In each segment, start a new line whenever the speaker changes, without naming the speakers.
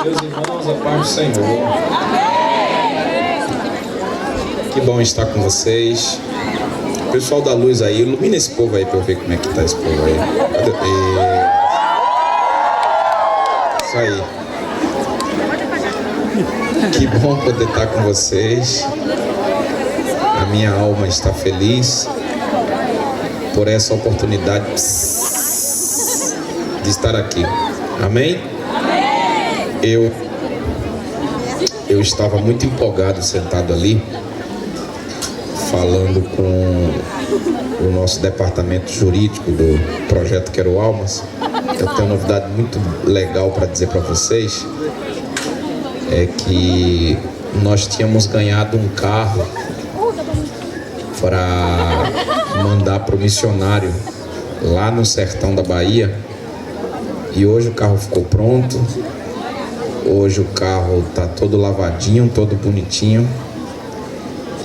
Meus irmãos, a paz do Senhor. Que bom estar com vocês. Pessoal da luz aí, ilumina esse povo aí pra eu ver como é que tá esse povo aí. Isso aí. Que bom poder estar com vocês. A minha alma está feliz por essa oportunidade de estar aqui. Amém? Eu estava muito empolgado sentado ali, falando com o nosso departamento jurídico do Projeto Quero Almas. Eu tenho uma novidade muito legal para dizer para vocês. É que nós tínhamos ganhado um carro para mandar para o missionário lá no sertão da Bahia. E hoje o carro ficou pronto. Hoje o carro está todo lavadinho, todo bonitinho.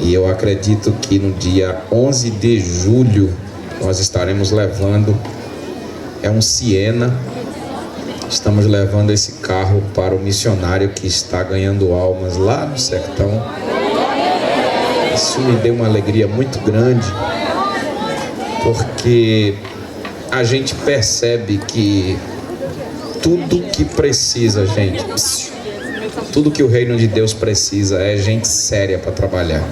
E eu acredito que no dia 11 de julho nós estaremos levando, é um Siena, estamos levando esse carro para o missionário que está ganhando almas lá no sertão. Isso me deu uma alegria muito grande, porque a gente percebe que tudo que precisa, gente, tudo que o reino de Deus precisa é gente séria para trabalhar.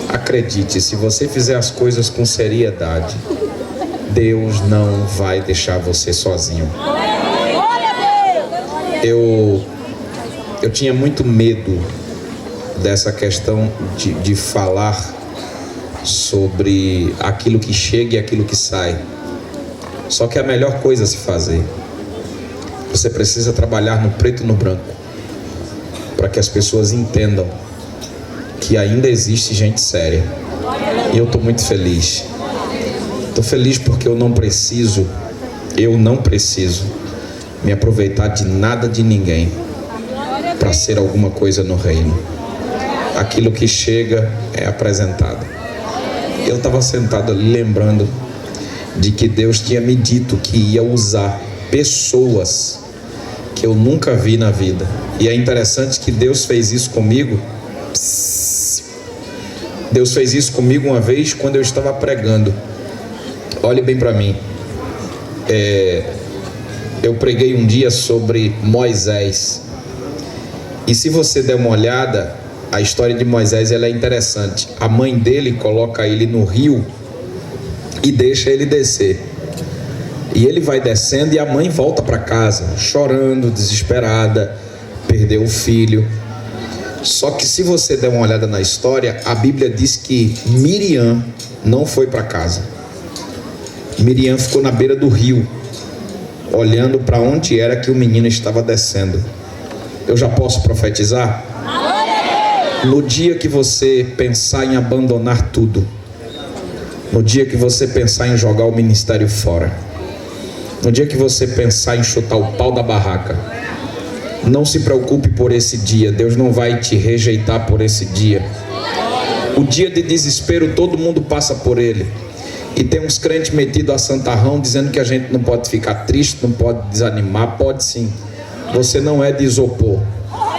Acredite, se você fizer as coisas com seriedade, Deus não vai deixar você sozinho. Eu tinha muito medo dessa questão de falar sobre aquilo que chega e aquilo que sai. Só que é a melhor coisa a se fazer. Você precisa trabalhar no preto e no branco, para que as pessoas entendam que ainda existe gente séria. E eu estou muito feliz. Estou feliz porque eu não preciso me aproveitar de nada de ninguém para ser alguma coisa no reino. Aquilo que chega é apresentado. Eu estava sentado ali lembrando de que Deus tinha me dito que ia usar pessoas que eu nunca vi na vida. E é interessante que Deus fez isso comigo. Deus fez isso comigo uma vez quando eu estava pregando. Olhe bem para mim. Eu preguei um dia sobre Moisés. E se você der uma olhada, a história de Moisés ela é interessante. A mãe dele coloca ele no rio e deixa ele descer. E ele vai descendo e a mãe volta para casa, chorando, desesperada, perdeu o filho. Só que se você der uma olhada na história, a Bíblia diz que Miriam não foi para casa. Miriam ficou na beira do rio, olhando para onde era que o menino estava descendo. Eu já posso profetizar? No dia que você pensar em abandonar tudo, no dia que você pensar em jogar o ministério fora, no dia que você pensar em chutar o pau da barraca, não se preocupe por esse dia. Deus não vai te rejeitar por esse dia. O dia de desespero todo mundo passa por ele. E tem uns crentes metidos a santarrão dizendo que a gente não pode ficar triste, não pode desanimar. Pode sim. Você não é de isopor.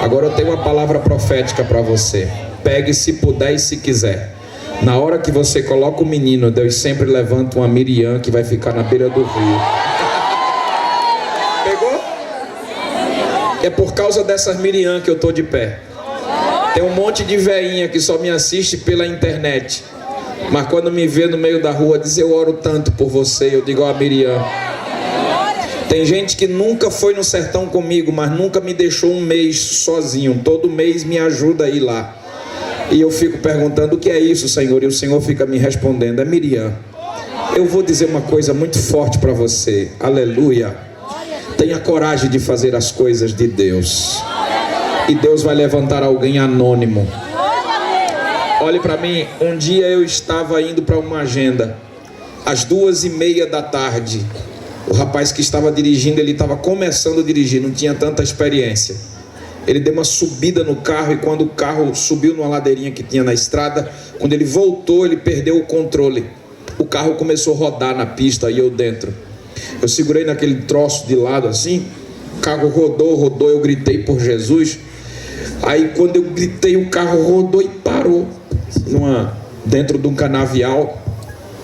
Agora eu tenho uma palavra profética para você. Pegue se puder e se quiser. Na hora que você coloca o menino, Deus sempre levanta uma Miriam que vai ficar na beira do rio. Pegou? É por causa dessas Miriam que eu tô de pé. Tem um monte de veinha que só me assiste pela internet, mas quando me vê no meio da rua diz: eu oro tanto por você. Eu digo: ó, Miriam. Tem gente que nunca foi no sertão comigo, mas nunca me deixou um mês sozinho. Todo mês me ajuda a ir lá. E eu fico perguntando: o que é isso, Senhor? E o Senhor fica me respondendo: é Miriam. Eu vou dizer uma coisa muito forte para você. Aleluia. Tenha coragem de fazer as coisas de Deus. E Deus vai levantar alguém anônimo. Olhe para mim. Um dia eu estava indo para uma agenda, às 2:30 da tarde. O rapaz que estava dirigindo, ele estava começando a dirigir, não tinha tanta experiência. Ele deu uma subida no carro e quando o carro subiu numa ladeirinha que tinha na estrada, quando ele voltou, ele perdeu o controle. O carro começou a rodar na pista e eu dentro. Eu segurei naquele troço de lado assim, carro rodou, eu gritei por Jesus. Aí quando eu gritei, o carro rodou e parou dentro de um canavial.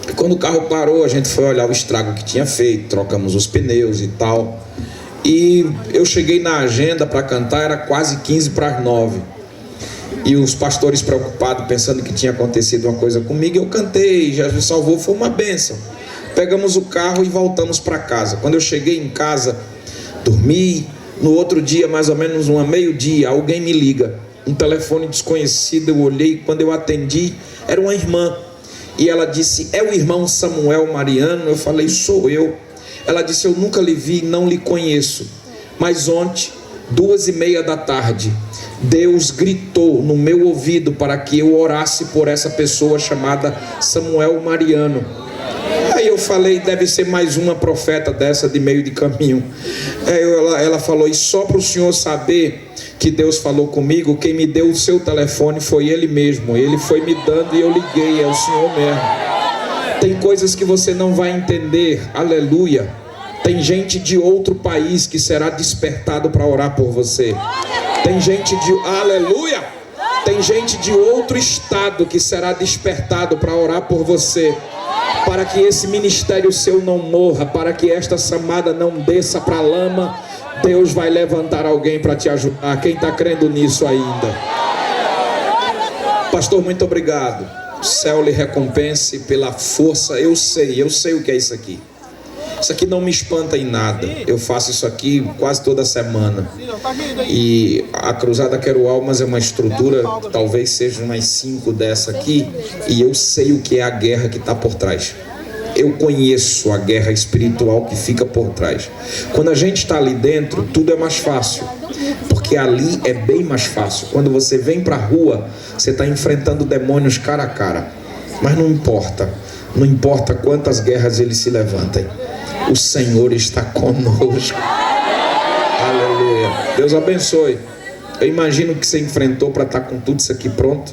E quando o carro parou, a gente foi olhar o estrago que tinha feito, trocamos os pneus e tal. E eu cheguei na agenda para cantar, era quase 8:45. E os pastores preocupados, pensando que tinha acontecido uma coisa comigo, eu cantei, Jesus salvou, foi uma bênção. Pegamos o carro e voltamos para casa. Quando eu cheguei em casa, dormi. No outro dia, mais ou menos meio-dia, alguém me liga. Um telefone desconhecido, eu olhei, quando eu atendi, era uma irmã. E ela disse, é o irmão Samuel Mariano? Eu falei, sou eu. Ela disse, eu nunca lhe vi, não lhe conheço. Mas ontem, 14:30, Deus gritou no meu ouvido para que eu orasse por essa pessoa chamada Samuel Mariano. Aí eu falei, deve ser mais uma profeta dessa de meio de caminho. Ela falou, e só para o senhor saber que Deus falou comigo, quem me deu o seu telefone foi Ele mesmo. Ele foi me dando e eu liguei, é o senhor mesmo. Tem coisas que você não vai entender, aleluia. Tem gente de outro país que será despertado para orar por você. Tem gente de, aleluia. Tem gente de outro estado que será despertado para orar por você. Para que esse ministério seu não morra, para que esta chamada não desça para a lama, Deus vai levantar alguém para te ajudar. Quem está crendo nisso ainda? Pastor, muito obrigado. O céu lhe recompense pela força. Eu sei o que é isso aqui. Isso aqui não me espanta em nada. Eu faço isso aqui quase toda semana. E a Cruzada Quero Almas é uma estrutura, talvez seja umas 5 dessa aqui. E eu sei o que é a guerra que está por trás. Eu conheço a guerra espiritual que fica por trás. Quando a gente está ali dentro, tudo é mais fácil. Porque ali é bem mais fácil. Quando você vem para a rua, você está enfrentando demônios cara a cara. Mas não importa. Não importa quantas guerras eles se levantem. O Senhor está conosco. Aleluia. Deus abençoe. Eu imagino que você enfrentou para estar com tudo isso aqui pronto.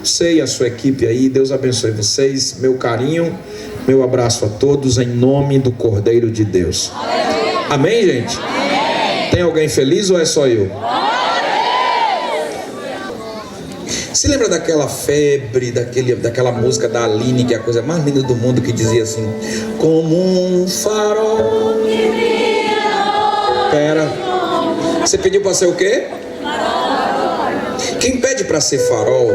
Você e a sua equipe aí. Deus abençoe vocês. Meu carinho, meu abraço a todos em nome do Cordeiro de Deus. Amém, gente? Tem alguém feliz ou é só eu? Se lembra daquela febre, daquela música da Aline, que é a coisa mais linda do mundo, que dizia assim, como um farol. Pera, você pediu para ser o quê? Quem pede para ser farol,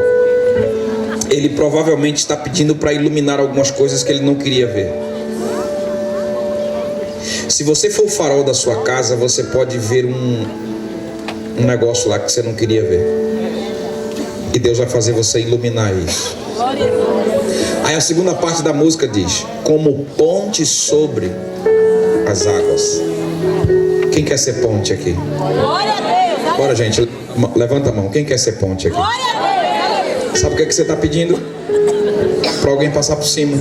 ele provavelmente está pedindo para iluminar algumas coisas que ele não queria ver. Se você for o farol da sua casa, você pode ver um negócio lá que você não queria ver. E Deus vai fazer você iluminar isso. Aí a segunda parte da música diz, como ponte sobre as águas. Quem quer ser ponte aqui? Bora, gente, levanta a mão. Quem quer ser ponte aqui? Sabe o que você está pedindo? Para alguém passar por cima.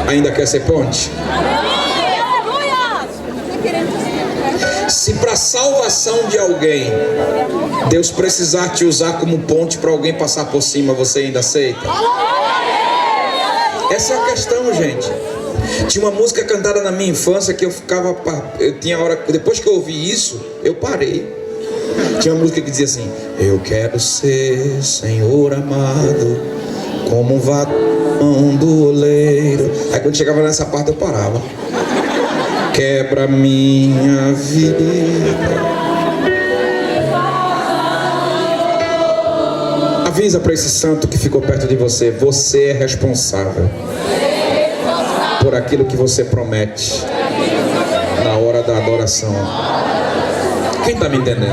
Ainda quer ser ponte? Se para a salvação de alguém Deus precisar te usar como ponte para alguém passar por cima, você ainda aceita? Essa é a questão, gente. Tinha uma música cantada na minha infância que eu tinha hora, depois que eu ouvi isso, eu parei. Tinha uma música que dizia assim, eu quero ser, Senhor amado, como um vagão do oleiro. Aí quando chegava nessa parte eu parava. Quebra minha vida. Avisa para esse santo que ficou perto de você, você é responsável por aquilo que você promete na hora da adoração. Quem está me entendendo?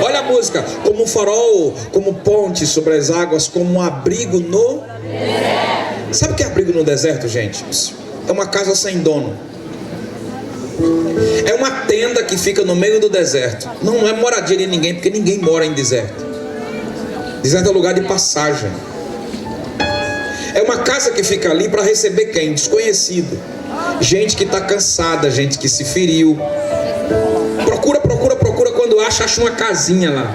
Olha a música, como um farol, como ponte sobre as águas, como um abrigo no... Sabe o que é abrigo no deserto, gente? É uma casa sem dono. É uma tenda que fica no meio do deserto. Não é moradia de ninguém, porque ninguém mora em deserto. Deserto é lugar de passagem. É uma casa que fica ali para receber quem? Desconhecido. Gente que está cansada, gente que se feriu. Procura. Quando acha uma casinha lá.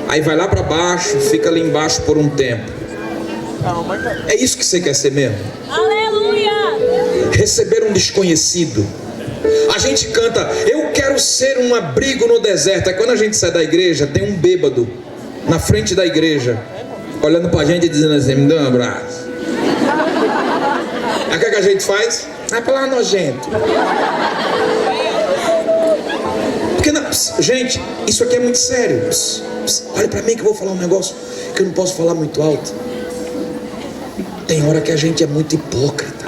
Aí vai lá para baixo, fica ali embaixo por um tempo. É isso que você quer ser mesmo?
Aleluia!
Receber um desconhecido. A gente canta, eu quero ser um abrigo no deserto. Aí quando a gente sai da igreja, tem um bêbado na frente da igreja, olhando pra gente e dizendo assim, me dá um abraço. Aí o que a gente faz? Vai pra lá, nojento. Porque não, gente, isso aqui é muito sério. Olha pra mim que eu vou falar um negócio que eu não posso falar muito alto. Tem hora que a gente é muito hipócrita.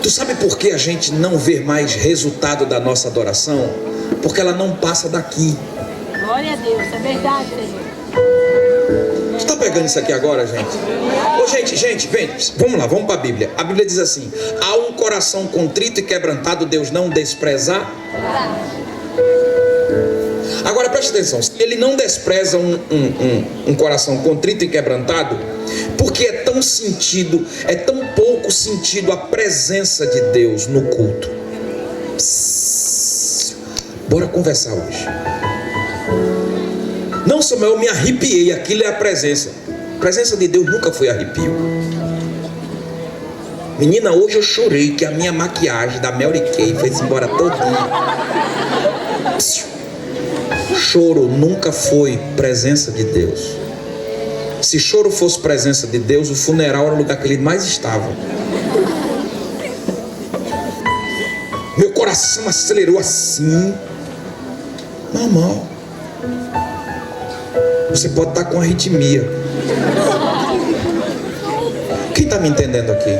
Tu sabe por que a gente não vê mais resultado da nossa adoração? Porque ela não passa daqui.
Glória a Deus, é verdade, Senhor.
Tu tá pegando isso aqui agora, gente? Ô, gente, vem, vamos lá, vamos para a Bíblia. A Bíblia diz assim: há um coração contrito e quebrantado, Deus não despreza. Agora preste atenção, ele não despreza um coração contrito e quebrantado, porque é tão pouco sentido a presença de Deus no culto. Bora conversar hoje. Não, Samuel, eu me arrepiei, aquilo é a presença. A presença de Deus nunca foi arrepio. Menina, hoje eu chorei que a minha maquiagem da Mary Kay foi-se embora todinha. Choro nunca foi presença de Deus. Se choro fosse presença de Deus, o funeral era o lugar que ele mais estava. Meu coração acelerou assim. Normal. Você pode estar com arritmia. Quem está me entendendo aqui?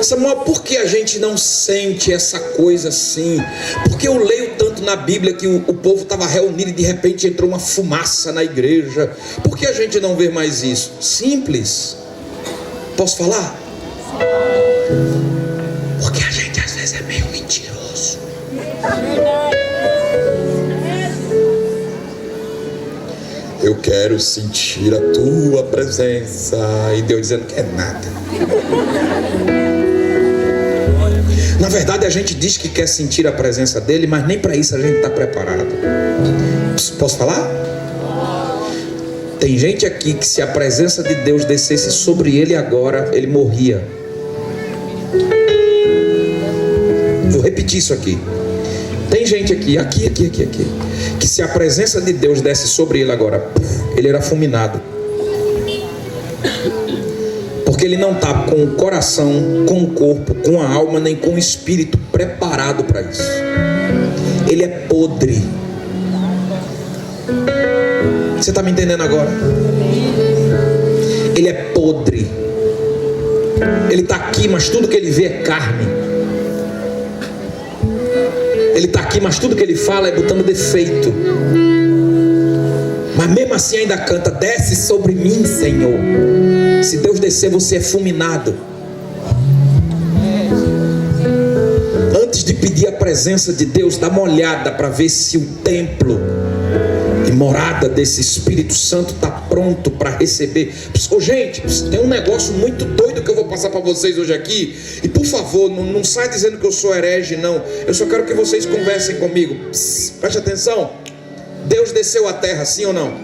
Samuel, por que a gente não sente essa coisa assim? Porque eu leio tanto na Bíblia que o povo estava reunido e de repente entrou uma fumaça na igreja. Por que a gente não vê mais isso? Simples. Posso falar? Porque a gente às vezes é meio mentiroso. Eu quero sentir a tua presença. E Deus dizendo que é nada. Na verdade a gente diz que quer sentir a presença dele, mas nem para isso a gente está preparado. Posso falar? Tem gente aqui que se a presença de Deus descesse sobre ele agora, ele morria. Vou repetir isso aqui. Tem gente aqui, que se a presença de Deus desce sobre ele agora, ele era fulminado. Porque ele não está com o coração, com o corpo, com a alma, nem com o espírito preparado para isso. Ele é podre. Você está me entendendo agora? Ele é podre. Ele está aqui, mas tudo que ele vê é carne. Ele está aqui, mas tudo que ele fala é botando defeito. Mas mesmo assim ainda canta: desce sobre mim, Senhor. Se Deus descer, você é fulminado. Antes de pedir a presença de Deus, dá uma olhada para ver se o templo e morada desse Espírito Santo está pronto para receber. Oh, gente, tem um negócio muito doido que eu vou passar para vocês hoje aqui. E por favor, não sai dizendo que eu sou herege, não. Eu só quero que vocês conversem comigo. Preste atenção. Deus desceu à terra, sim ou não?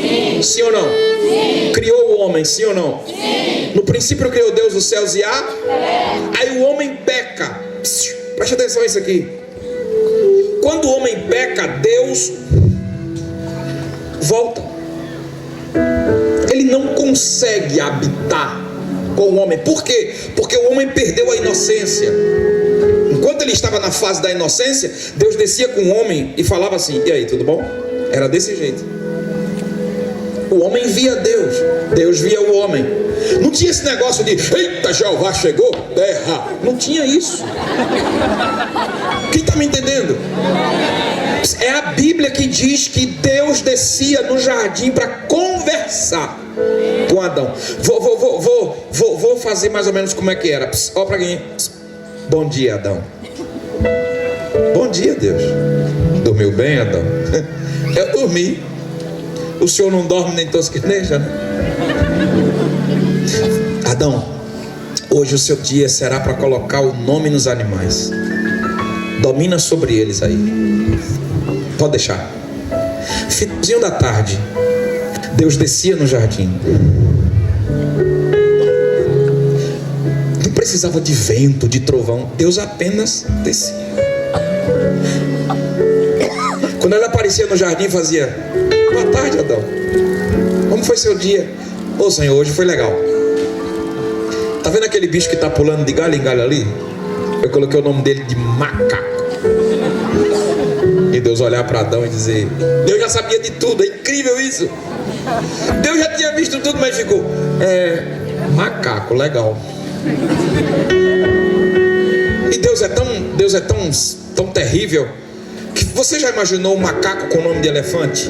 Sim. Sim ou não? Sim. Criou o homem, sim ou não? Sim. No princípio criou Deus os céus e a terra. Aí o homem peca. Preste atenção nisso aqui. Quando o homem peca, Deus volta. Ele não consegue habitar com o homem. Por quê? Porque o homem perdeu a inocência. Enquanto ele estava na fase da inocência, Deus descia com o homem e falava assim: e aí, tudo bom? Era desse jeito. O homem via Deus, Deus via o homem. Não tinha esse negócio de eita, Jeová chegou, terra. Não tinha isso. Quem está me entendendo? É a Bíblia que diz que Deus descia no jardim para conversar com Adão. Vou fazer mais ou menos como é que era. Ó para quem. Bom dia, Adão. Bom dia, Deus. Dormiu bem, Adão? Eu dormi. O senhor não dorme nem tosqueneja, né? Adão, hoje o seu dia será para colocar o nome nos animais. Domina sobre eles aí. Pode deixar. Finalzinho da tarde, Deus descia no jardim. Não precisava de vento, de trovão. Deus apenas descia. Quando ele aparecia no jardim, fazia: boa tarde, Adão. Como foi seu dia? Ô Senhor, hoje foi legal. Tá vendo aquele bicho que tá pulando de galho em galho ali? Eu coloquei o nome dele de macaco. E Deus olhar para Adão e dizer: Deus já sabia de tudo. É incrível isso. Deus já tinha visto tudo, mas ficou: macaco, legal. E Deus é tão terrível que você já imaginou um macaco com o nome de elefante?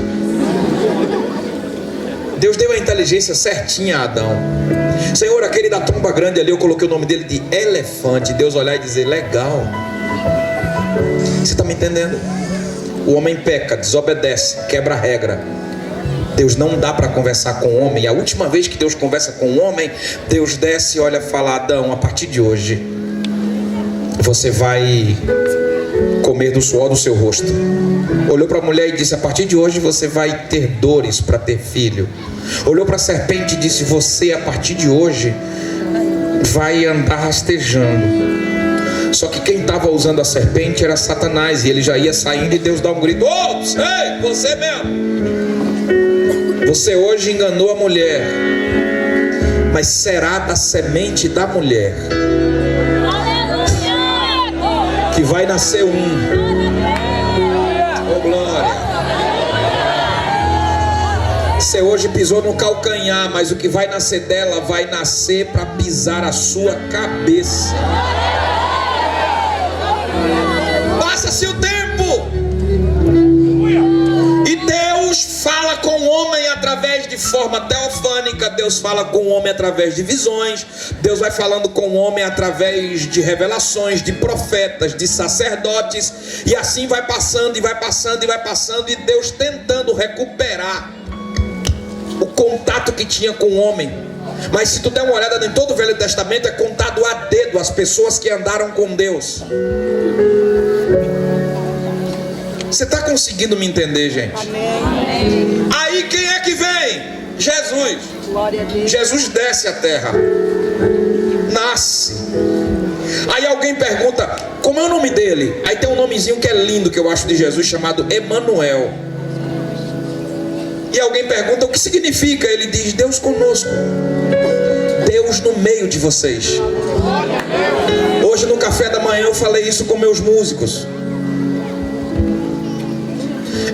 Deus deu a inteligência certinha a Adão. Senhor, aquele da tromba grande ali, eu coloquei o nome dele de elefante. Deus olhar e dizer: legal. Você está me entendendo? O homem peca, desobedece, quebra a regra. Deus não dá para conversar com o homem. A última vez que Deus conversa com o homem, Deus desce e olha e fala: Adão, a partir de hoje você vai comer do suor do seu rosto. Olhou para a mulher e disse: a partir de hoje você vai ter dores para ter filho. Olhou para a serpente e disse: você a partir de hoje vai andar rastejando. Só que quem estava usando a serpente era Satanás, e ele já ia saindo, e Deus dá um grito: ô, ei, você mesmo, você hoje enganou a mulher, mas será da semente da mulher que vai nascer oh glória. Você hoje pisou no calcanhar, mas o que vai nascer dela vai nascer para pisar a sua cabeça. Passa-se o tempo e Deus fala com o homem através de forma teofânica. Deus fala com o homem através de visões. Deus vai falando com o homem através de revelações, de profetas, de sacerdotes. E assim vai passando e vai passando e vai passando, e Deus tentando recuperar o contato que tinha com o homem. Mas se tu der uma olhada em todo o Velho Testamento, é contado a dedo as pessoas que andaram com Deus. Você está conseguindo me entender, gente? Amém. Aí quem é que vem? Jesus. Glória a Deus. Jesus desce a terra, nasce. Aí alguém pergunta: como é o nome dele? Aí tem um nomezinho que é lindo, que eu acho, de Jesus, chamado Emanuel. E alguém pergunta: o que significa? Ele diz: Deus conosco, Deus no meio de vocês. Hoje no café da manhã eu falei isso com meus músicos.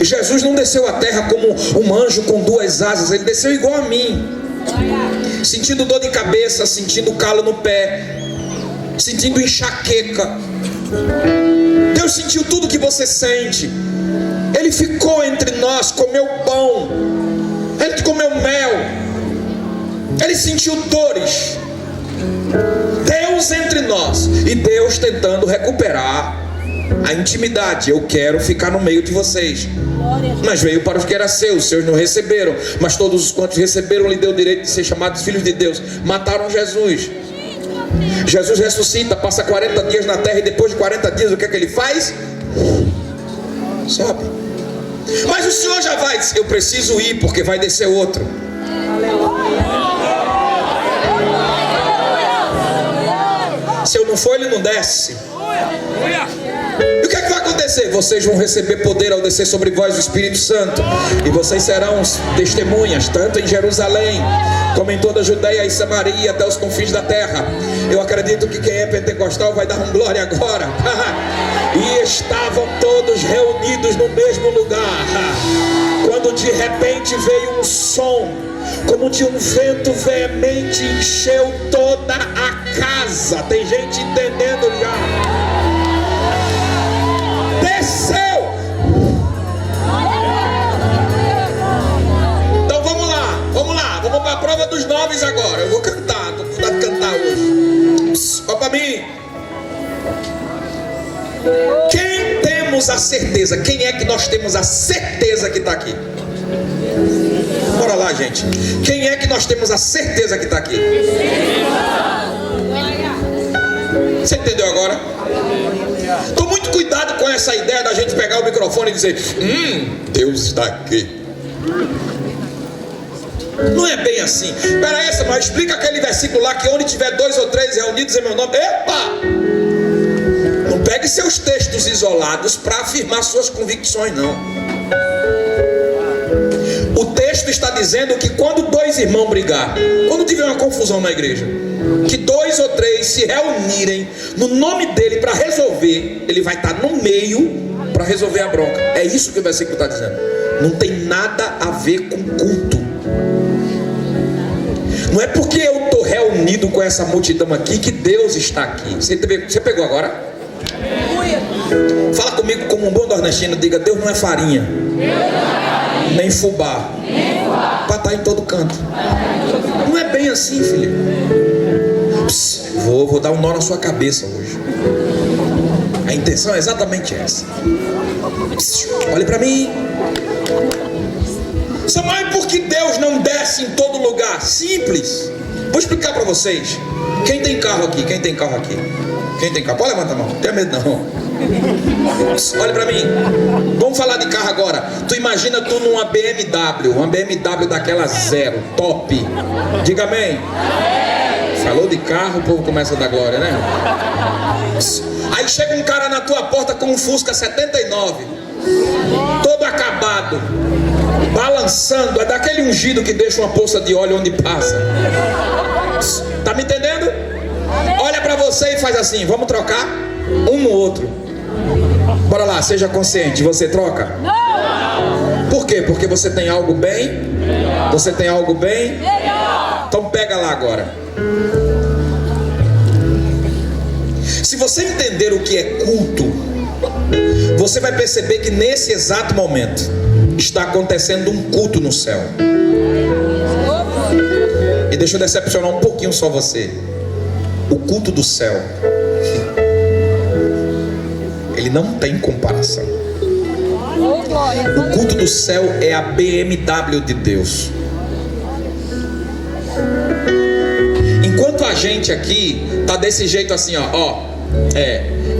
Jesus não desceu à terra como um anjo com duas asas. Ele desceu igual a mim, sentindo dor de cabeça, sentindo calo no pé, sentindo enxaqueca. Deus sentiu tudo que você sente. Ele ficou entre nós, comeu pão, ele comeu mel, ele sentiu dores. Deus entre nós, e Deus tentando recuperar a intimidade. Eu quero ficar no meio de vocês. Mas veio para os que eram seus, seus não receberam. Mas todos os quantos receberam, lhe deu o direito de ser chamados filhos de Deus. Mataram Jesus. Jesus ressuscita, passa 40 dias na terra, e depois de 40 dias o que é que ele faz? Sobe. Mas o Senhor já vai. Eu preciso ir porque vai descer outro. Se eu não for, ele não desce. E o que é que vai acontecer? Vocês vão receber poder ao descer sobre vós o Espírito Santo, e vocês serão testemunhas, tanto em Jerusalém como em toda a Judeia e Samaria, até os confins da terra. Eu acredito que quem é pentecostal vai dar um glória agora. E estavam todos reunidos no mesmo lugar, quando de repente veio um som como de um vento veemente, encheu toda a casa. Tem gente entendendo já? Desceu. Então vamos lá, vamos para a prova dos 9 agora. Eu vou cantar, estou com vontade de cantar hoje. Olha para mim. Quem temos a certeza? Quem é que nós temos a certeza que está aqui? Bora lá, gente. Quem é que nós temos a certeza que está aqui? Você entendeu agora? Então muito cuidado com essa ideia da gente pegar o microfone e dizer: Deus está aqui. Não é bem assim. Espera aí, mas explica aquele versículo lá, que onde tiver 2 ou 3 reunidos em meu nome. Epa! Não pegue seus textos isolados para afirmar suas convicções, não. O texto está dizendo que quando 2 irmãos brigar, quando tiver uma confusão na igreja, que 2 ou 3 se reunirem no nome dele para resolver, ele vai estar no meio para resolver a bronca. É isso que o versículo está dizendo. Não tem nada a ver com culto. Não é porque eu estou reunido com essa multidão aqui que Deus está aqui. Você pegou agora? Fala comigo como um bom nordestino. Diga: Deus não é farinha, nem fubá, para estar em todo canto. Não é bem assim, filho. Vou dar um nó na sua cabeça hoje. A intenção é exatamente essa. Olhe para mim. Sabe por que Deus não desce em todo lugar? Simples. Vou explicar para vocês. Quem tem carro aqui? Quem tem carro aqui? Quem tem carro? Pode levantar a mão. Não tenha medo não. Olha para mim. Vamos falar de carro agora. Tu imagina tu numa BMW. Uma BMW daquela zero, top. Diga amém. Falou de carro, o povo começa a dar glória, né? Aí chega um cara na tua porta com um Fusca 79, todo acabado, balançando. É daquele ungido que deixa uma poça de óleo onde passa. Tá me entendendo? Olha pra você e faz assim: vamos trocar um no outro. Bora lá, seja consciente. Você troca? Por quê? Porque você tem algo bem? Você tem algo bem? Então pega lá agora. Se você entender o que é culto, você vai perceber que nesse exato momento está acontecendo um culto no céu. E deixa eu decepcionar um pouquinho só você. O culto do céu, ele não tem comparação. O culto do céu é a BMW de Deus. Enquanto a gente aqui tá desse jeito assim, ó,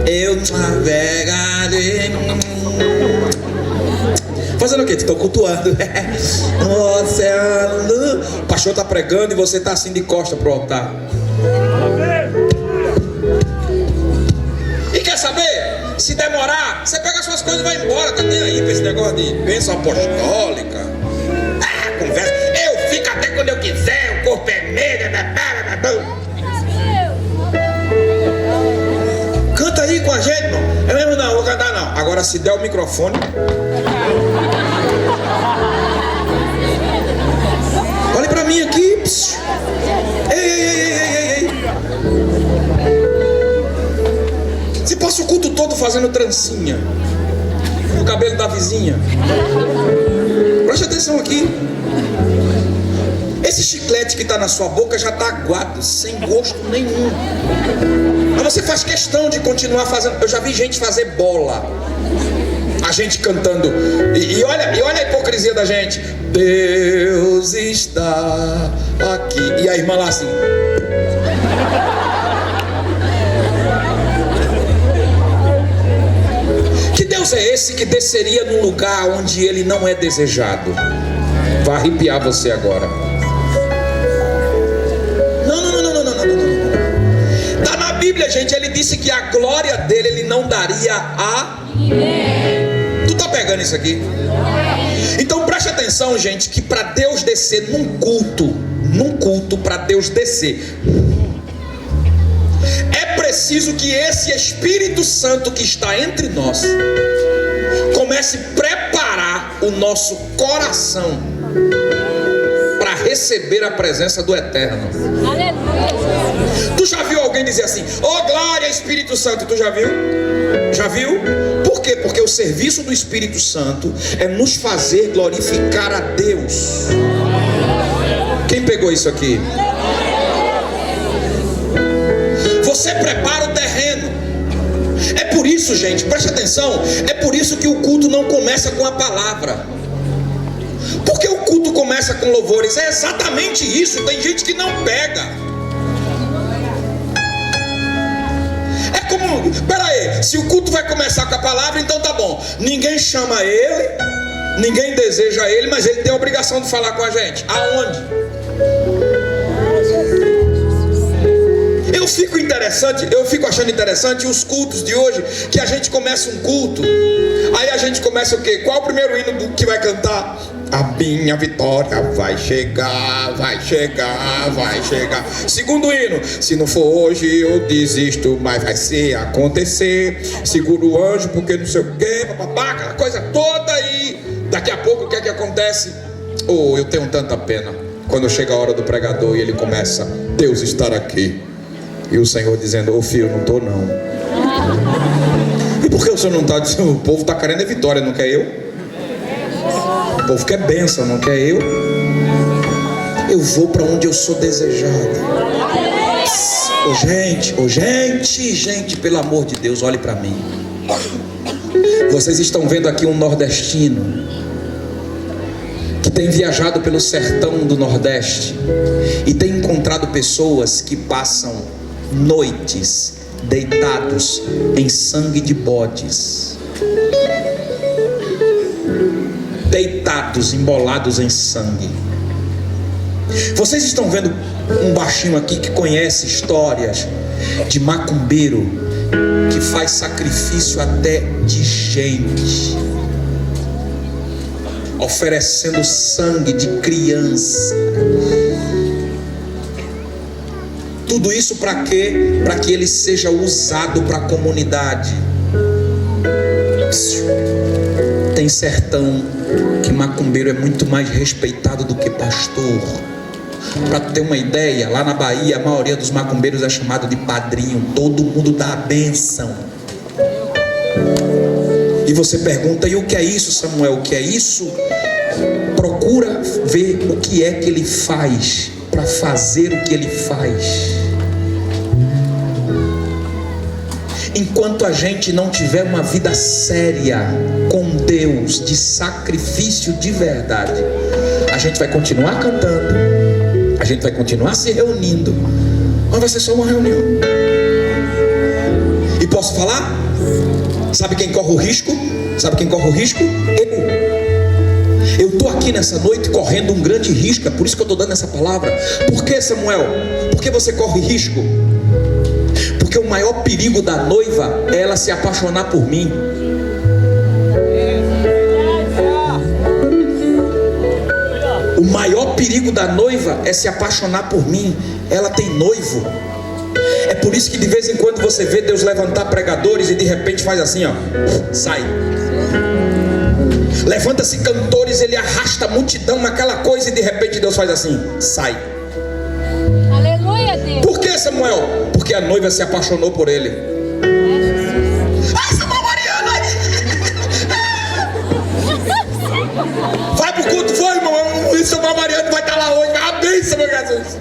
eu navegarei. Fazendo o quê? Estou cultuando. O pastor tá pregando e você tá assim de costa pro altar. E quer saber? Se demorar, você pega suas coisas e vai embora. Tá nem aí pra esse negócio de bênção apostólica. Conversa. Eu fico até quando eu quiser, o corpo é medo. Canta aí com a gente, irmão. É mesmo? Não, vou cantar não. Agora se der o microfone. Olhe pra mim aqui. Ei. Você passa o culto todo fazendo trancinha no cabelo da vizinha. Preste atenção aqui. Esse chiclete que está na sua boca já está aguado, sem gosto nenhum. Mas você faz questão de continuar fazendo. Eu já vi gente fazer bola. A gente cantando. E olha a hipocrisia da gente. Deus está aqui. E a irmã lá assim. Que Deus é esse que desceria num lugar onde ele não é desejado? Vai arrepiar você agora. Tá na Bíblia, gente. Ele disse que a glória dele ele não daria a ninguém. Tu tá pegando isso aqui? Então preste atenção, gente, que para Deus descer num culto, para Deus descer, é preciso que esse Espírito Santo que está entre nós comece a preparar o nosso coração para receber a presença do Eterno. Aleluia. Tu já viu alguém dizer assim: oh glória Espírito Santo? Tu já viu? Já viu? Por quê? Porque o serviço do Espírito Santo é nos fazer glorificar a Deus. Quem pegou isso aqui? Você prepara o terreno. É por isso, gente, preste atenção. É por isso que o culto não começa com a palavra. Porque o culto começa com louvores. É exatamente isso. Tem gente que não pega. É como, pera aí, se o culto vai começar com a palavra, então tá bom. Ninguém chama ele, ninguém deseja ele, mas ele tem a obrigação de falar com a gente. Aonde? Eu fico achando interessante os cultos de hoje, que a gente começa um culto, aí a gente começa o quê? Qual o primeiro hino que vai cantar? A minha vitória vai chegar, vai chegar, vai chegar. Segundo hino, se não for hoje eu desisto, mas vai ser acontecer. Segura o anjo porque não sei o quê, papapá, aquela coisa toda. E daqui a pouco o que é que acontece? Oh, eu tenho tanta pena quando chega a hora do pregador e ele começa: Deus estar aqui. E o Senhor dizendo: ô filho, não estou não. E por que o Senhor não está dizendo? O povo está querendo é vitória, não quer eu? O povo quer bênção, não quer eu? Eu vou para onde eu sou desejado. Gente, pelo amor de Deus, olhe para mim. Vocês estão vendo aqui um nordestino que tem viajado pelo sertão do Nordeste e tem encontrado pessoas que passam noites deitados em sangue de bodes, deitados, embolados em sangue. Vocês estão vendo um baixinho aqui que conhece histórias de macumbeiro que faz sacrifício até de gente, oferecendo sangue de criança. Tudo isso para quê? Para que ele seja usado para a comunidade. Tem sertão que macumbeiro é muito mais respeitado do que pastor. Para ter uma ideia, lá na Bahia a maioria dos macumbeiros é chamado de padrinho. Todo mundo dá a bênção. E você pergunta: e o que é isso, Samuel? O que é isso? Procura ver o que é que ele faz para fazer o que ele faz. Enquanto a gente não tiver uma vida séria com Deus, de sacrifício de verdade, a gente vai continuar cantando, a gente vai continuar se reunindo, mas vai ser só uma reunião. E posso falar? Sabe quem corre o risco? Sabe quem corre o risco? Eu estou aqui nessa noite correndo um grande risco. É por isso que eu estou dando essa palavra. Por que, Samuel? Por que você corre risco? Porque o maior perigo da noiva é ela se apaixonar por mim. O maior perigo da noiva é se apaixonar por mim. Ela tem noivo. É por isso que de vez em quando você vê Deus levantar pregadores e de repente faz assim, ó, sai. Levanta-se cantores, ele arrasta a multidão naquela coisa e de repente Deus faz assim, sai.
Aleluia, Deus.
Por que, Samuel? Porque a noiva se apaixonou por ele. Ai, Samuel Mariano! Vai pro culto, foi, irmão. O Samuel Mariano vai estar lá hoje. A bênção, meu Jesus.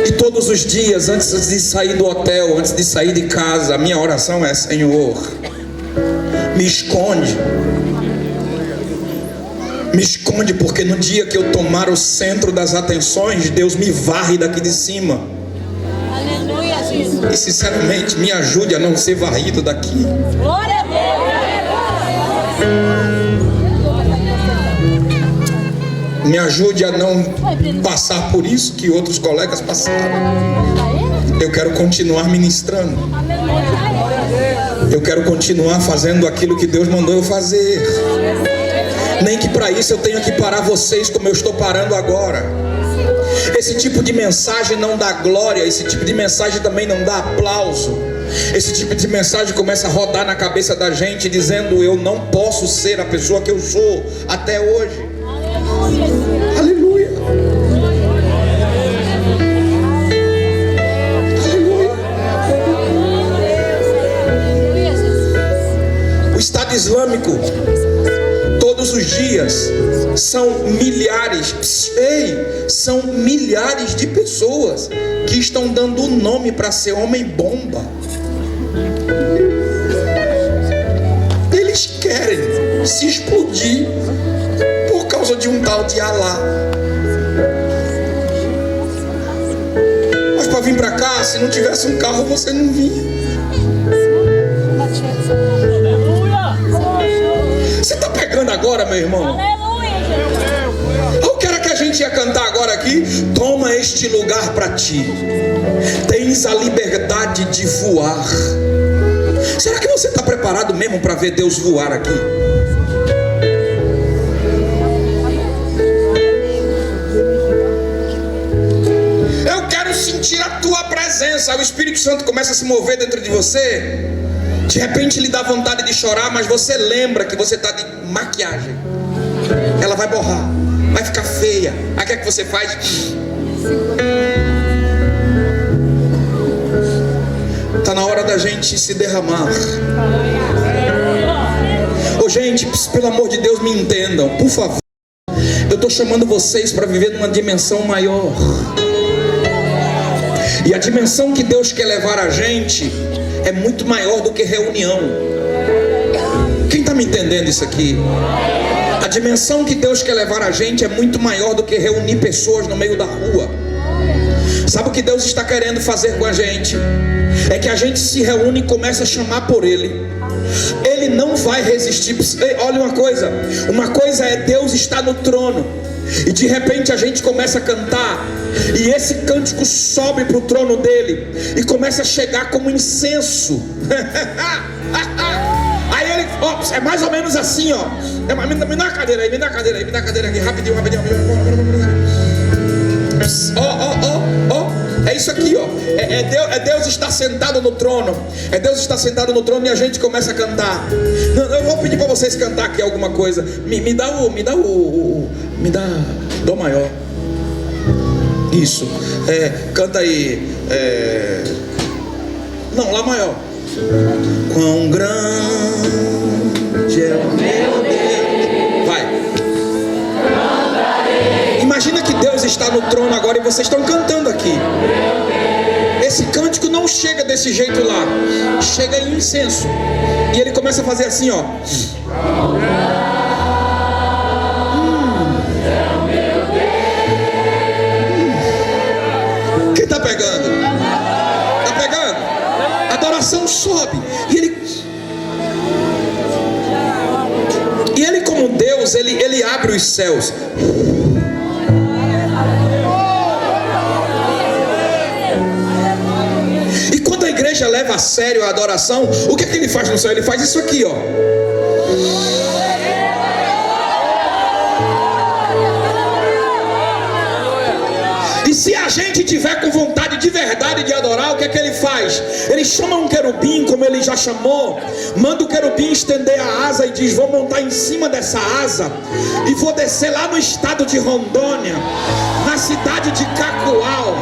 E todos os dias, antes de sair do hotel, antes de sair de casa, a minha oração é: Senhor, me esconde. Me esconde, porque no dia que eu tomar o centro das atenções, Deus me varre daqui de cima.
Aleluia, Jesus.
E sinceramente, me ajude a não ser varrido daqui.
Glória a Deus.
Me ajude a não passar por isso que outros colegas passaram. Eu quero continuar ministrando. Eu quero continuar fazendo aquilo que Deus mandou eu fazer. Nem que para isso eu tenha que parar vocês como eu estou parando agora. Esse tipo de mensagem não dá glória. Esse tipo de mensagem também não dá aplauso. Esse tipo de mensagem começa a rodar na cabeça da gente, dizendo: eu não posso ser a pessoa que eu sou até hoje. Aleluia. O Estado Islâmico, todos os dias, são milhares, são milhares de pessoas que estão dando o nome para ser homem-bomba. Eles querem se explodir por causa de um tal de Alá. Mas para vir para cá, se não tivesse um carro você não vinha. Você está pegando agora, meu irmão? Eu quero que a gente ia cantar agora aqui. Toma este lugar para ti. Tens a liberdade de voar. Será que você está preparado mesmo para ver Deus voar aqui? Eu quero sentir a tua presença. O Espírito Santo começa a se mover dentro de você. De repente lhe dá vontade de chorar, mas você lembra que você está de maquiagem. Ela vai borrar, vai ficar feia. Aí o que é que você faz? Está na hora da gente se derramar. Ô gente, pelo amor de Deus, me entendam, por favor. Eu estou chamando vocês para viver numa dimensão maior. E a dimensão que Deus quer levar a gente é muito maior do que reunião. Quem está me entendendo isso aqui? A dimensão que Deus quer levar a gente é muito maior do que reunir pessoas no meio da rua. Sabe o que Deus está querendo fazer com a gente? É que a gente se reúne e comece a chamar por Ele. Ele não vai resistir. Olha uma coisa é Deus estar no trono e de repente a gente começa a cantar, e esse cântico sobe para o trono dele e começa a chegar como incenso. Aí ele, é mais ou menos assim, ó. Me dá a cadeira aí, me dá a cadeira aqui, rapidinho. É isso aqui, ó. É Deus está sentado no trono. É Deus está sentado no trono e a gente começa a cantar. Não, eu vou pedir para vocês cantar aqui alguma coisa. Me dá dó maior. Isso. Canta aí. Não, lá maior. Quão grande é o meu Deus. Vai. Imagina que Deus está no trono agora e vocês estão cantando aqui. Esse cântico não chega desse jeito lá, chega em incenso. E ele começa a fazer assim, ó. Quem tá pegando? Tá pegando? A adoração sobe. E ele como Deus, ele abre os céus. Leva a sério a adoração. O que é que ele faz no céu? Ele faz isso aqui, ó. E se a gente tiver com vontade de verdade de adorar, o que é que ele faz? Ele chama um querubim, como ele já chamou, manda o querubim estender a asa e diz: vou montar em cima dessa asa e vou descer lá no estado de Rondônia, na cidade de Cacoal,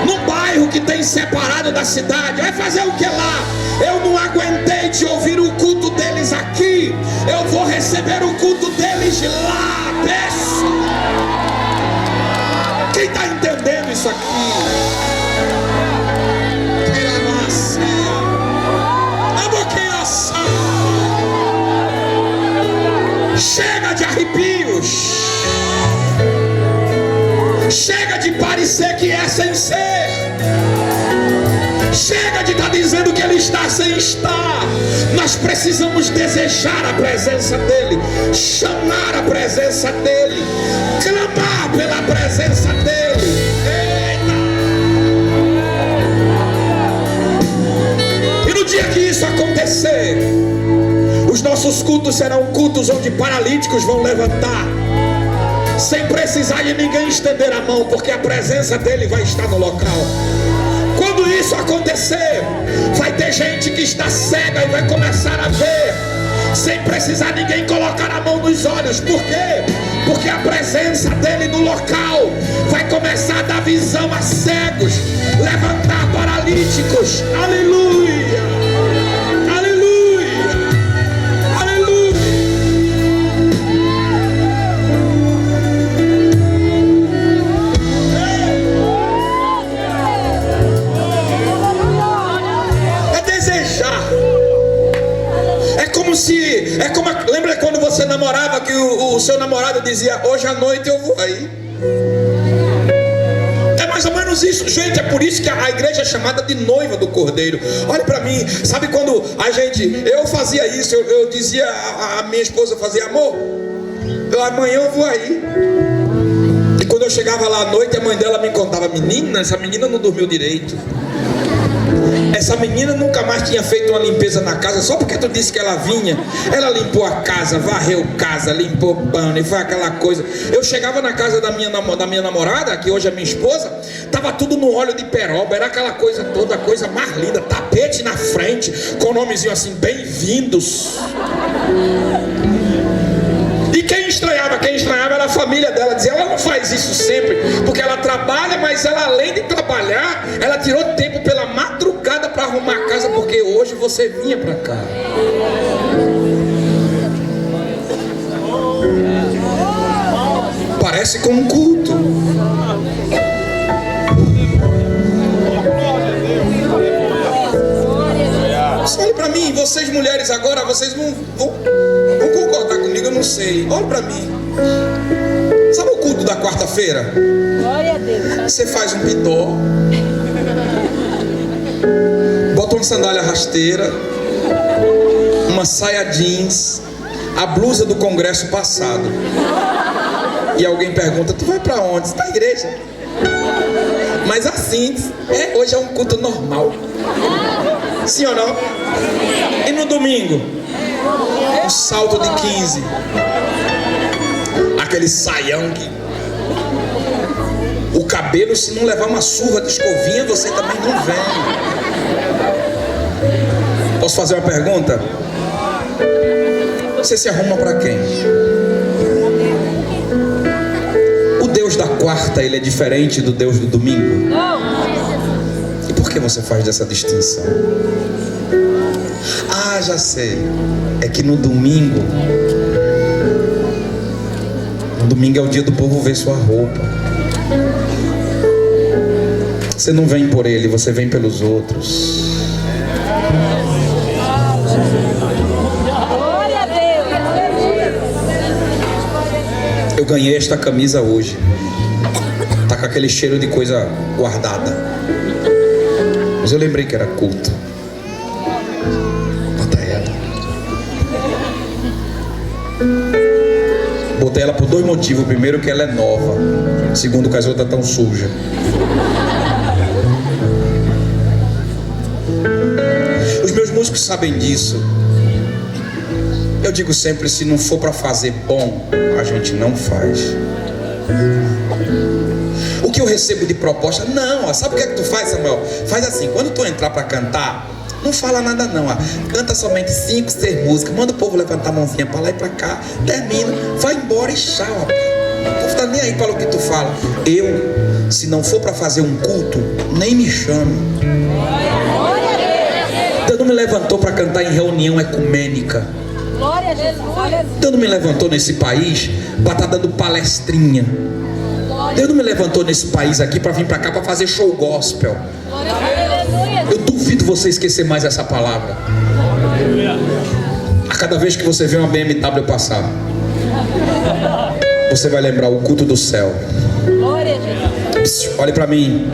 num bairro que tem separado da cidade. Vai fazer o que lá? Eu não aguentei de ouvir o culto deles aqui, eu vou receber o culto deles lá. Desce. Quem está entendendo isso aqui? Chega de arrepios. Chega de parecer que é sem ser. Chega de estar dizendo que ele está sem estar. Nós precisamos desejar a presença dele, chamar a presença dele, clamar pela presença dele. Eita! E no dia que isso acontecer, os nossos cultos serão cultos onde paralíticos vão levantar, sem precisar de ninguém estender a mão, porque a presença dele vai estar no local. Quando isso acontecer, vai ter gente que está cega e vai começar a ver, sem precisar ninguém colocar a mão nos olhos. Por quê? Porque a presença dele no local vai começar a dar visão a cegos, levantar paralíticos. Aleluia! Lembra quando você namorava, que o seu namorado dizia: hoje à noite eu vou aí? mais ou menos isso. Gente, é por isso que a igreja é chamada de noiva do Cordeiro. Olha para mim, sabe quando eu fazia isso, eu dizia, a minha esposa fazia, amor, amanhã eu vou aí. E quando eu chegava lá à noite, a mãe dela me contava, menina, essa menina não dormiu direito. Essa menina nunca mais tinha feito uma limpeza na casa. Só porque tu disse que ela vinha, ela limpou a casa, varreu casa, limpou pano e foi aquela coisa. Eu chegava na casa da minha namorada, que hoje é minha esposa, tava tudo no óleo de peroba. Era aquela coisa toda, a coisa mais linda. Tapete na frente, com o nomezinho assim, bem-vindos. E quem estranhava era a família dela. Dizia, ela não faz isso sempre, porque ela trabalha, mas ela, além de trabalhar, ela tirou tempo pela madrugada para arrumar a casa, porque hoje você vinha para cá. Parece com um culto. Olhe para mim, vocês mulheres agora, vocês vão concordar comigo, eu não sei. Olha para mim. Sabe o culto da quarta-feira?
Glória a Deus.
Você faz um pitó, bota uma sandália rasteira, uma saia jeans, a blusa do congresso passado. E alguém pergunta, tu vai para onde? Você tá na igreja. Mas assim, hoje é um culto normal. Sim ou não? E no domingo? Um salto de 15. Aquele saião que... O cabelo, se não levar uma surra de escovinha, você também não vem. Posso fazer uma pergunta? Você se arruma para quem? O Deus da quarta, ele é diferente do Deus do domingo? E por que você faz dessa distinção? Ah, já sei. É que no domingo é o dia do povo ver sua roupa. Você não vem por ele, você vem pelos outros.
Glória a Deus.
Eu ganhei esta camisa hoje. Tá com aquele cheiro de coisa guardada. Mas eu lembrei que era culto. Bota ela. Botei ela por dois motivos. Primeiro, que ela é nova. Segundo, que as outras estão sujas. Os meus músicos sabem disso. Eu digo sempre, se não for para fazer bom, a gente não faz. O que eu recebo de proposta? Não, sabe o que é que tu faz, Samuel? Faz assim, quando tu entrar para cantar, não fala nada não, canta somente 5, 6 músicas, manda o povo levantar a mãozinha para lá e para cá, termina, vai embora e tchau. Não tá nem aí para o que tu fala. Eu, se não for para fazer um culto, nem me chame. Deus não me levantou para cantar em reunião ecumênica.
Glória a Deus.
Deus não me levantou nesse país para estar dando palestrinha. Deus não me levantou nesse país aqui para vir para cá para fazer show gospel. Eu duvido você esquecer mais essa palavra. A cada vez que você vê uma BMW passar, você vai lembrar o culto do céu.
Glória a Deus.
Olha para mim.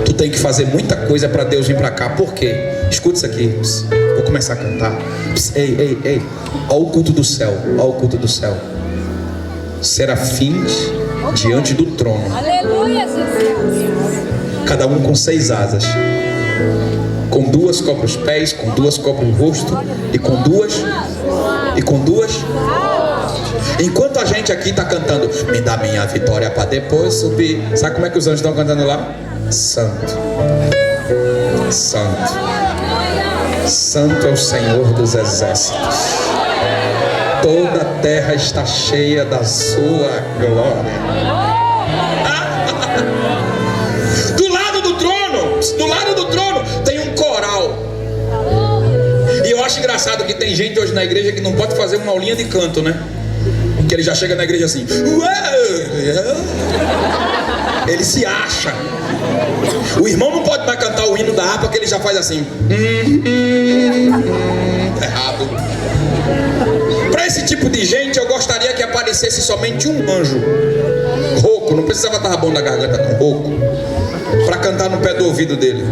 Tu tem que fazer muita coisa para Deus vir para cá. Por quê? Escuta isso aqui. Vou começar a cantar. Ei. Olha o culto do céu. Olha o culto do céu. Serafins diante do trono.
Aleluia, Jesus.
Cada um com 6 asas. Com 2 cobre os pés, com 2 cobre o rosto e com duas. Enquanto a gente aqui está cantando, me dá minha vitória para depois subir. Sabe como é que os anjos estão cantando lá? Santo, Santo, Santo é o Senhor dos exércitos. Toda a terra está cheia da sua glória. Do lado do trono tem um coral. E eu acho engraçado que tem gente hoje na igreja que não pode fazer uma aulinha de canto, né? Que ele já chega na igreja assim. Ele se acha. O irmão não pode mais cantar o hino da harpa, que ele já faz assim. Errado. Para esse tipo de gente, eu gostaria que aparecesse somente um anjo rouco. Não precisava estar bom da garganta, não. Rouco. para cantar no pé do ouvido dele.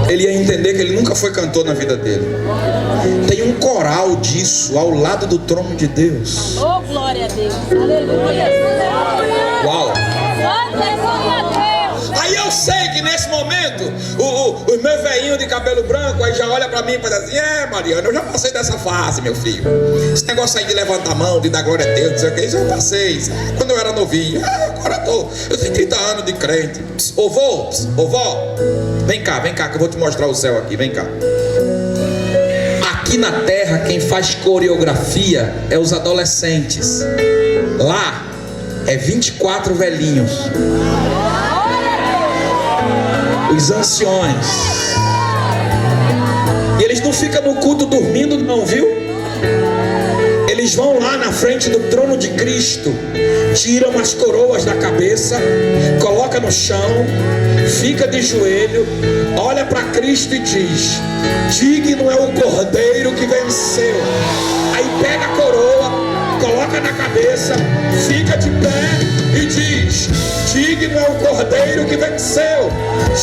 Ele ia entender que ele nunca foi cantor na vida dele. Tem um coral disso ao lado do trono de Deus.
Oh, glória a Deus. Aleluia.
Uau!
Aleluia a Deus.
Aí eu sei que nesse momento os meus velhinhos de cabelo branco aí já olham pra mim e fazem assim: Mariana, eu já passei dessa fase, meu filho. Esse negócio aí de levantar a mão, de dar glória a Deus, não sei o que, isso eu passei, sabe? Quando eu era novinho. Agora eu tenho 30 anos de crente. Ô vô, vem cá que eu vou te mostrar o céu aqui, vem cá. Aqui na terra quem faz coreografia é os adolescentes. Lá é 24 velhinhos, os anciões. E eles não ficam no culto dormindo não, viu? Eles vão lá na frente do trono de Cristo, tiram as coroas da cabeça, coloca no chão, fica de joelho, olha para Cristo e diz: digno é o Cordeiro que venceu. Aí pega a coroa, coloca na cabeça, fica de pé e diz: digno é o Cordeiro que venceu.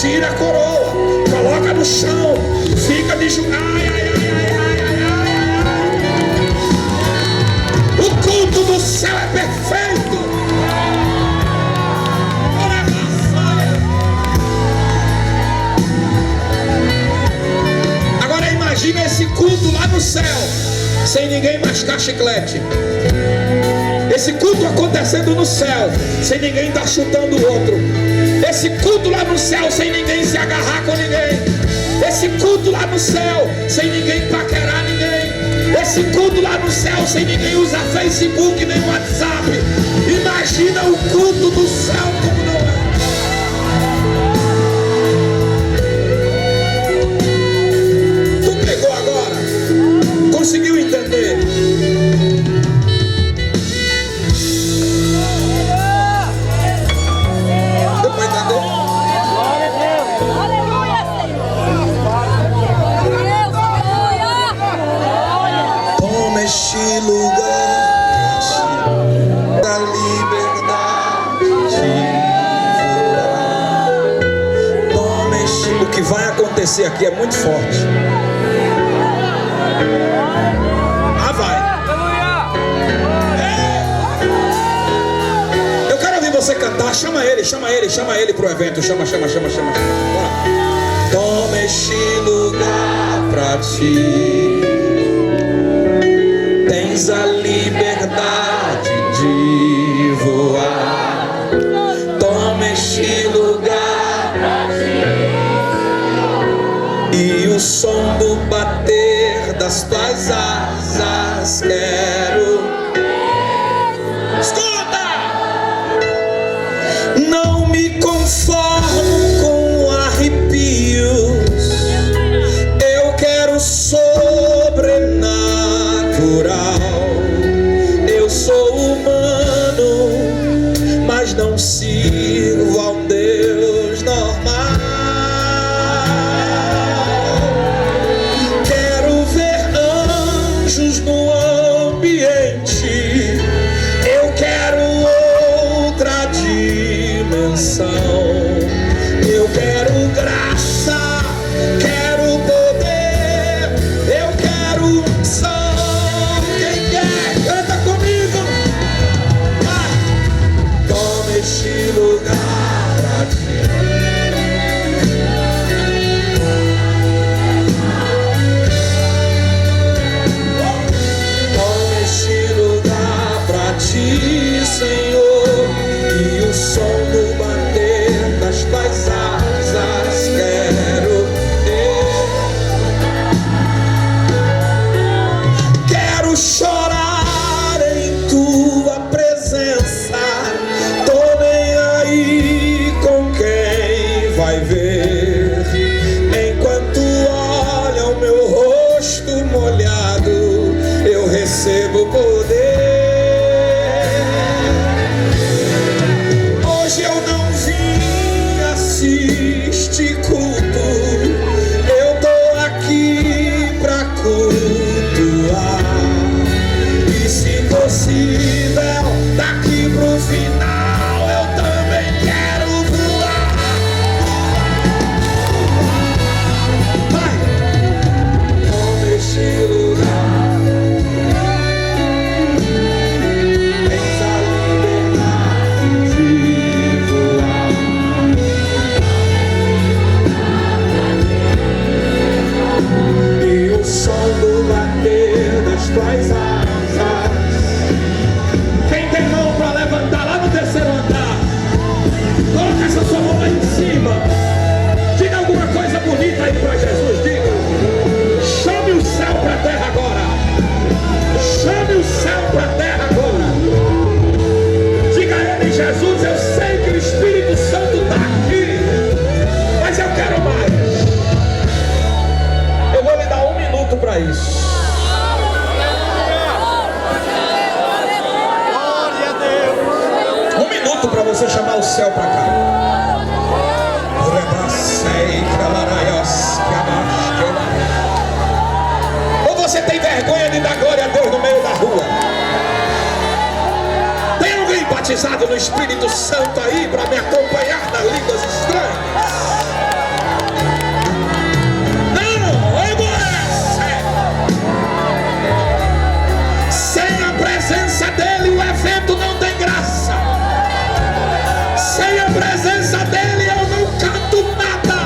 Tira a coroa, coloca no chão, fica de joelho. O culto do céu é perfeito. Agora imagina esse culto lá no céu, sem ninguém mascar chiclete. Esse culto acontecendo no céu, sem ninguém estar chutando o outro. Esse culto lá no céu, sem ninguém se agarrar com ninguém. Esse culto lá no céu, sem ninguém paquerar ninguém. Esse culto lá no céu, sem ninguém usar Facebook nem WhatsApp. Imagina o culto do céu como não é. Tu pegou agora? Conseguiu entender? Deu pra entender?
Aleluia, Senhor.
Toma este lugar da liberdade de voar. Toma este... O que vai acontecer aqui é muito forte. Vai. Eu quero ouvir você cantar. Chama ele pro evento. Chama. Bora. Toma este lugar pra ti. Tens a liberdade de voar. Toma este lugar pra ti. E o som do bater das tuas asas quero. Escuta! Não me conformo com arrepios. Eu quero sobrenatural. Eu sou humano, mas não sirvo ao Deus normal. Quero ver anjos no ambiente. Eu quero outra dimensão. Eu quero graça, quero poder, eu quero unção. Quem quer, canta comigo. Vai. Toma este lugar pra ti. Toma este lugar pra ti, Senhor. E o som do bater das tuas asas quero ter. Quero chorar em tua presença. Tô nem aí com quem vai ver. Enquanto olha o meu rosto molhado, eu recebo poder. minuto para você chamar o céu para cá. Ou você tem vergonha de dar glória a Deus no meio da rua? Tem alguém batizado no Espírito Santo aí para me acompanhar nas línguas estranhas? Não, eu gosto. Sem a presença dele o evento não tem graça. Sem a presença dele eu não canto nada.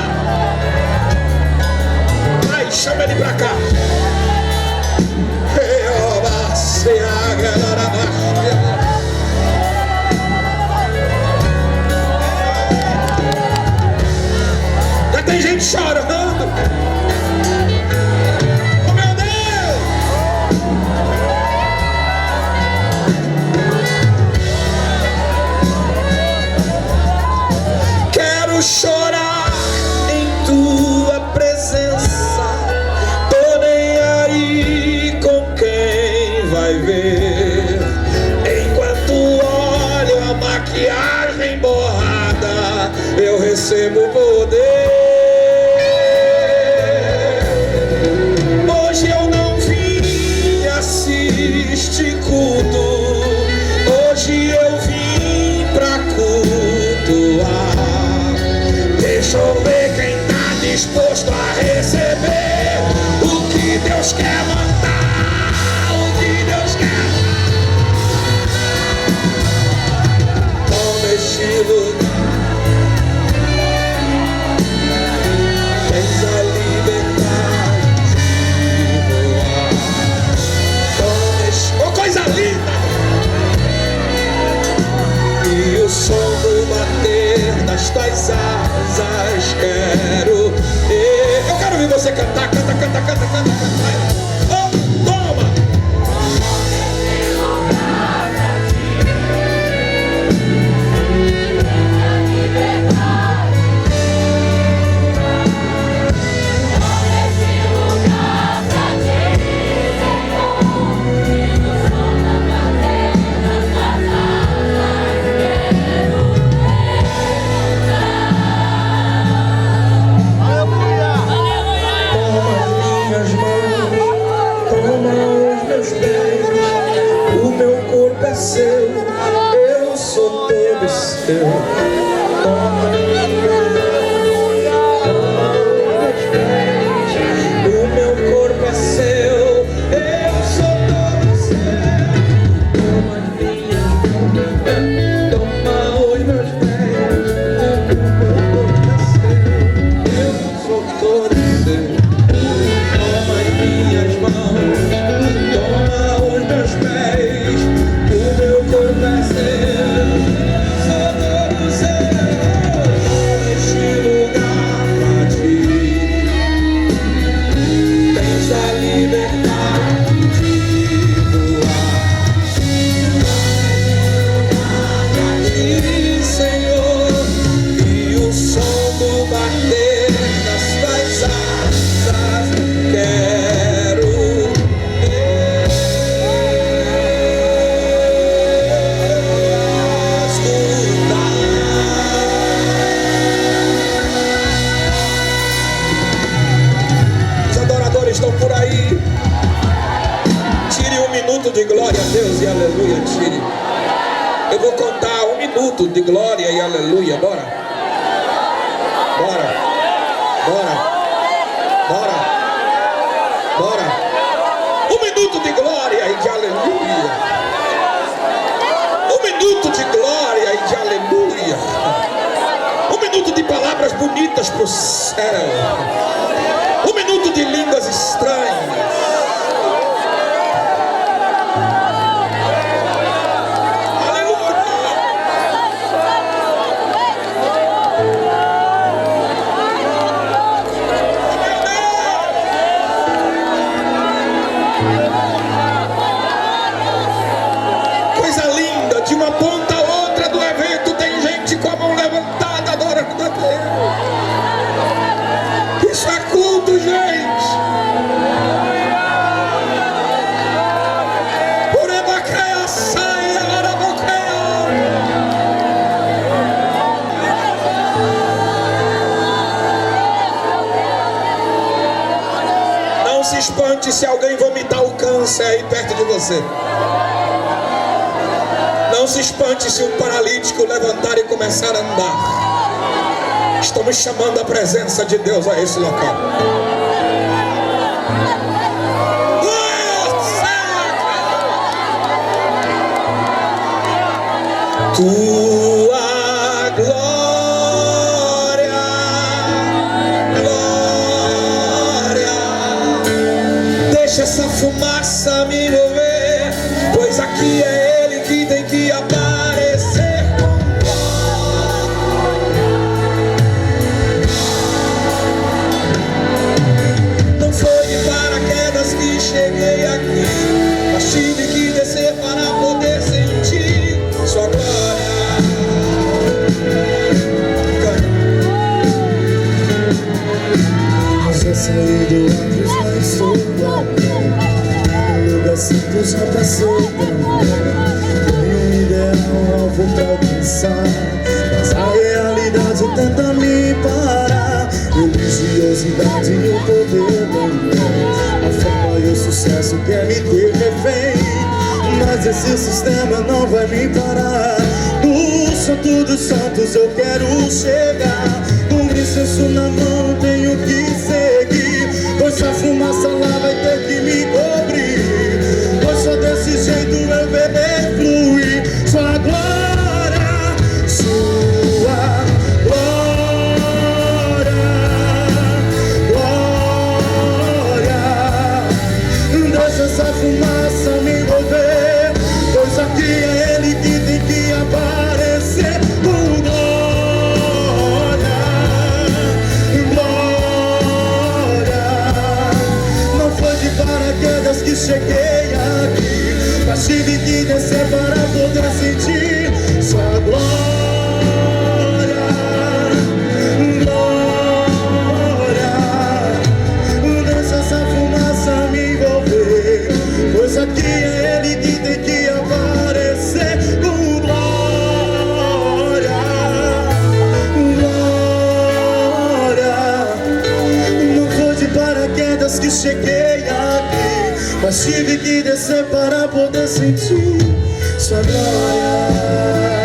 Ai, chama ele pra cá. Já tem gente chorando. Oh, meu Deus! Quero chorar em tua presença. Tô nem aí com quem vai ver. Enquanto olho a maquiagem borrada, eu recebo poder. Hoje eu não vim assistir culto. Hoje eu vim pra cultuar. Deixa eu ver quem tá disposto a receber o que Deus quer mandar, o que Deus quer. Toma este lugar. Tens a liberdade de voar. Toma este... Oh, coisa linda! E o som do bater das tuas asas quero. Eu quero ouvir você cantar, canta, canta, canta, canta, canta. Oh, toma! Eu sou todo seu. Toma minha mão, o meu corpo é seu. Eu sou todo seu. Toma minha mão, toma os meus pés. O meu corpo é seu. Eu sou todo seu. Toma minhas mãos, toma os meus pés. O meu corpo é seu, sou todo seu. Neste lugar pra ti tens a liberdade de voar. Pra ti, Senhor, e o som do bater das tuas asas quero. Estão por aí. Tire um minuto de glória a Deus e aleluia. Tire. Eu vou contar um minuto de glória e aleluia. Bora. Bora. Bora. Bora. Bora. Um minuto de glória e de aleluia. Um minuto de glória e de aleluia. Um minuto de palavras bonitas pro céu. Um minuto de línguas estranhas. Aleluia. Coisa linda, de uma ponta a outra do evento tem gente com a mão levantada adorando a Deus. Isso é culto, gente. espante se alguém vomitar o câncer aí perto de você. Não se espante se um paralítico levantar e começar a andar. Estamos chamando a presença de Deus a esse local. Tua glória, glória, deixa essa fumaça me envolver, pois aqui é Ele que tem que aparecer. Não foi de paraquedas que cheguei aqui, mas tive que descer para poder sentir Sua glória.
Saí do antes, já estou no lugar certo, já passei também. Tenho um ideal, alvo pra alcançar, mas a realidade tenta me parar. Religiosidade e o poder também, a fama e o sucesso quer me ter refém, mas esse sistema não vai me parar. No Santo dos Santos eu quero chegar, com licença na mão tenho que seguir, pois a fumaça lá vai ter que me cobrir, pois só desse jeito eu verei fluir Sua glória, Sua glória, glória. Deixa essa fumaça me envolver, pois aqui é Ele que tem que aparecer. Que cheguei aqui, mas tive que descer para poder sentir Sua glória, glória. Deixa essa fumaça me envolver, pois aqui é Ele que tem que aparecer. Com glória, glória. Não foi de paraquedas que cheguei aqui, mas tive que descer para poder sentir Sua glória.